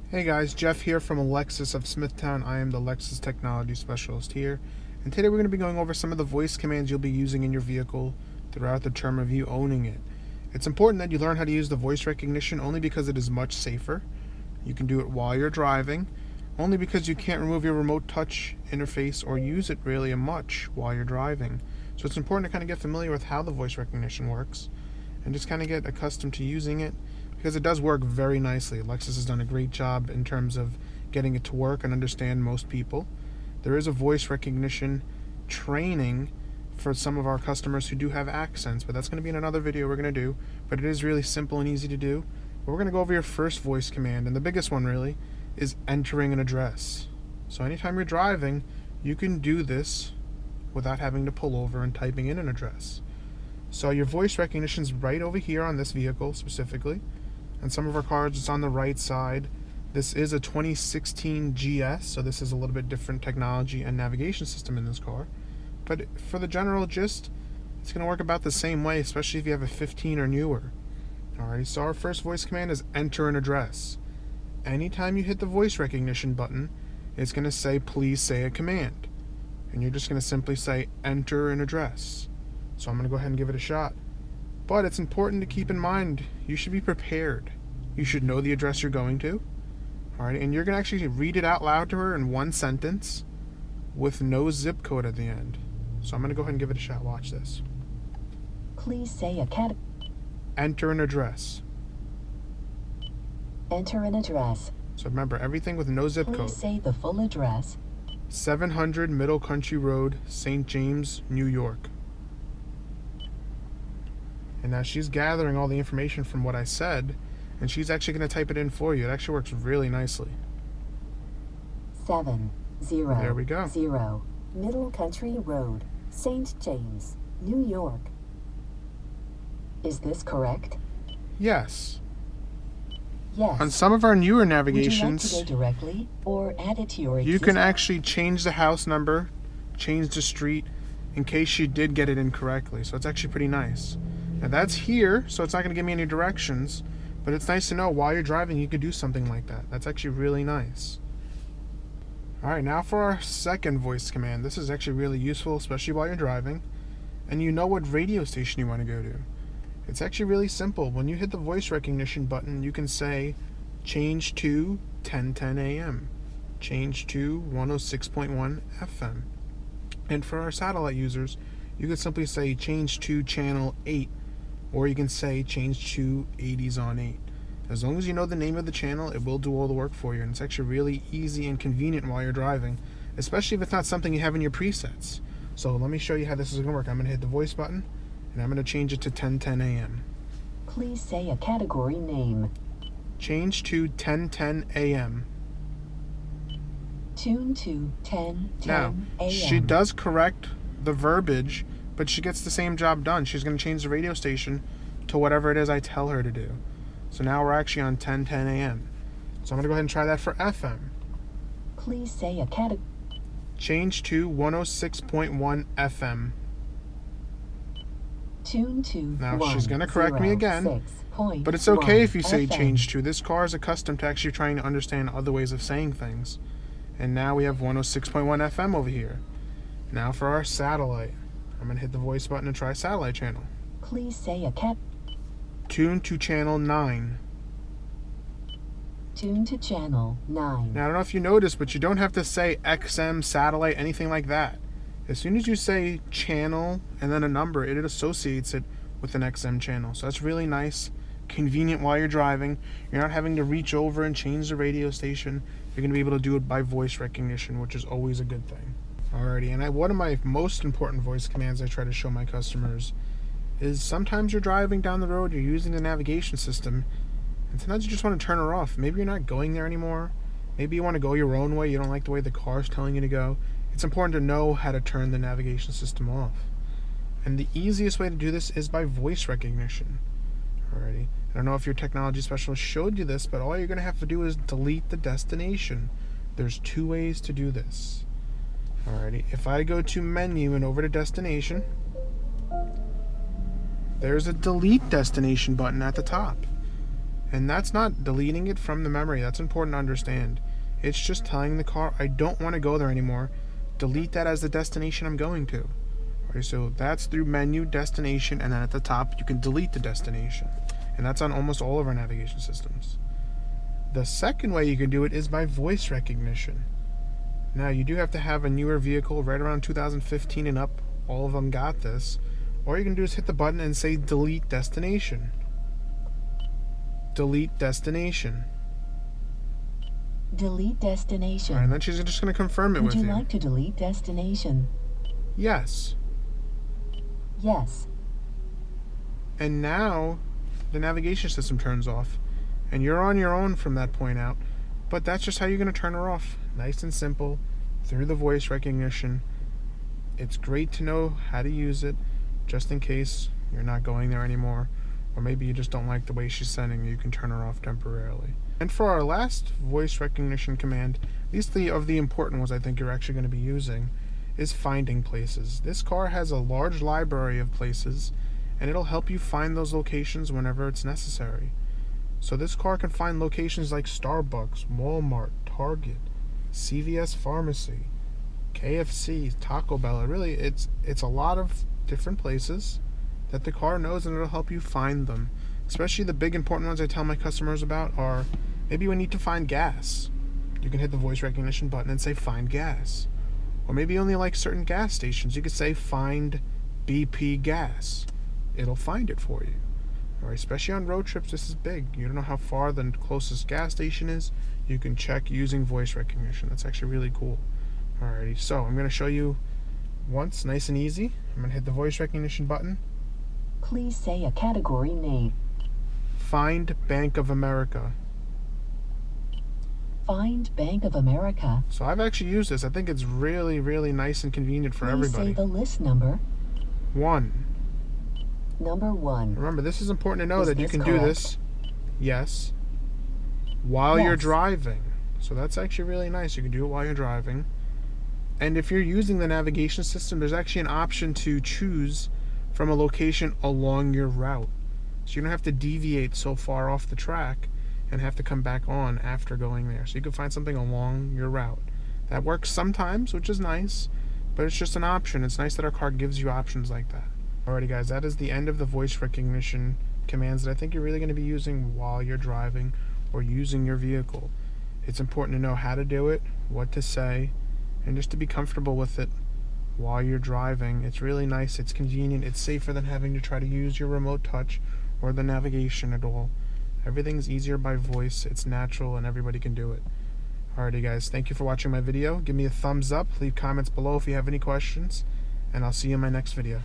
Hey guys, Jeff here from Lexus of Smithtown. I am the Lexus Technology Specialist here, and today we're going to be going over some of the voice commands you'll be using in your vehicle throughout the term of you owning it. It's important that you learn how to use the voice recognition only because it is much safer. You can do it while you're driving, only because you can't remove your remote touch interface or use it really much while you're driving. So it's important to kind of get familiar with how the voice recognition works and just kind of get accustomed to using it, because it does work very nicely. Lexus has done a great job in terms of getting it to work and understand most people. There is a voice recognition training for some of our customers who do have accents, but that's going to be in another video we're going to do. But it is really simple and easy to do. But we're going to go over your first voice command, and the biggest one really is entering an address. So anytime you're driving, you can do this without having to pull over and typing in an address. So your voice recognition is right over here on this vehicle specifically. And some of our cars, it's on the right side. This is a 2016 GS, so this is a little bit different technology and navigation system in this car. But for the general gist, it's going to work about the same way, especially if you have a 15 or newer. Alright, so our first voice command is enter an address. Anytime you hit the voice recognition button, it's going to say, please say a command. And you're just going to simply say, enter an address. So I'm going to go ahead and give it a shot. But it's important to keep in mind, you should be prepared. You should know the address you're going to. Alright, and you're going to actually read it out loud to her in one sentence with no zip code at the end. So I'm going to go ahead and give it a shot. Watch this. Please say Enter an address. Enter an address. So remember, everything with no zip code. Please say the full address. 700 Middle Country Road, St. James, New York. And now she's gathering all the information from what I said, and she's actually going to type it in for you. It actually works really nicely. 70 There we go. 0 Middle Country Road, St. James, New York. Is this correct? Yes. Yes. On some of our newer Would navigations, you like to go directly or add it to your you can actually change the house number, change the street, in case she did get it incorrectly. So it's actually pretty nice. Now that's here, so it's not going to give me any directions, but it's nice to know while you're driving you could do something like that. That's actually really nice. Alright, now for our second voice command. This is actually really useful, especially while you're driving, and you know what radio station you want to go to. It's actually really simple. When you hit the voice recognition button, you can say, change to 1010 AM, change to 106.1 FM. And for our satellite users, you could simply say, change to channel 8, or you can say, change to 80s on 8. As long as you know the name of the channel, it will do all the work for you, and it's actually really easy and convenient while you're driving, especially if it's not something you have in your presets. So let me show you how this is going to work. I'm going to hit the voice button, and I'm going to change it to 1010 AM. Please say a category name. Change to 1010 AM. Tune to 1010 Now, AM. she does correct the verbiage, but she gets the same job done. She's going to change the radio station to whatever it is I tell her to do. So now we're actually on 1010 AM. So I'm going to go ahead and try that for FM. Please say a category. Change to 106.1 FM. Tune to Now she's going to correct me again, but it's okay if you say FM. change to. This car is accustomed to actually trying to understand other ways of saying things. And now we have 106.1 FM over here. Now for our satellite. I'm going to hit the voice button and try satellite channel. Please say a Tune to channel 9. Tune to channel 9. Now I don't know if you noticed, but you don't have to say XM, satellite, anything like that. As soon as you say channel and then a number, it associates it with an XM channel. So that's really nice, convenient while you're driving. You're not having to reach over and change the radio station. You're going to be able to do it by voice recognition, which is always a good thing. Alrighty, and one of my most important voice commands I try to show my customers is sometimes you're driving down the road, you're using the navigation system, and sometimes you just want to turn her off. Maybe you're not going there anymore. Maybe you want to go your own way. You don't like the way the car's telling you to go. It's important to know how to turn the navigation system off. And the easiest way to do this is by voice recognition. Alrighty. I don't know if your technology specialist showed you this, but all you're going to have to do is delete the destination. There's two ways to do this. Alrighty. If I go to menu and over to destination, there's a delete destination button at the top. And that's not deleting it from the memory. That's important to understand. It's just telling the car, I don't want to go there anymore. Delete that as the destination I'm going to. Alright, so that's through menu, destination, and then at the top you can delete the destination. And that's on almost all of our navigation systems. The second way you can do it is by voice recognition. Now, you do have to have a newer vehicle right around 2015 and up. All of them got this. All you can do is hit the button and say delete destination. Delete destination. Delete destination. Alright, and then she's just going to confirm it with you. Would you like to delete destination? Yes. Yes. And now the navigation system turns off. And you're on your own from that point out. But that's just how you're going to turn her off. Nice and simple, through the voice recognition. It's great to know how to use it, just in case you're not going there anymore. Or maybe you just don't like the way she's sending you can turn her off temporarily. And for our last voice recognition command, at least of the important ones I think you're actually going to be using, is finding places. This car has a large library of places, and it'll help you find those locations whenever it's necessary. So this car can find locations like Starbucks, Walmart, Target, CVS Pharmacy, KFC, Taco Bell. Really, it's a lot of different places that the car knows, and it'll help you find them. Especially the big important ones I tell my customers about are maybe we need to find gas. You can hit the voice recognition button and say find gas. Or maybe you only like certain gas stations. You could say find BP gas. It'll find it for you. Or especially on road trips, this is big. You don't know how far the closest gas station is. You can check using voice recognition. That's actually really cool. Alrighty, so I'm going to show you once, nice and easy. I'm going to hit the voice recognition button. Please say a category name. Find Bank of America. Find Bank of America. So I've actually used this. I think it's really, really nice and convenient for Please everybody. say the list number. 1. Number 1. Remember, this is important to know Is that you this can do correct? this. Yes. While you're Yes. driving. So that's actually really nice. You can do it while you're driving. And if you're using the navigation system, there's actually an option to choose from a location along your route. So you don't have to deviate so far off the track and have to come back on after going there. So you can find something along your route. That works sometimes, which is nice, but it's just an option. It's nice that our car gives you options like that. Alrighty guys, that is the end of the voice recognition commands that I think you're really going to be using while you're driving or using your vehicle. It's important to know how to do it, what to say, and just to be comfortable with it while you're driving. It's really nice, it's convenient, it's safer than having to try to use your remote touch or the navigation at all. Everything's easier by voice, it's natural, and everybody can do it. Alrighty guys, thank you for watching my video. Give me a thumbs up, leave comments below if you have any questions, and I'll see you in my next video.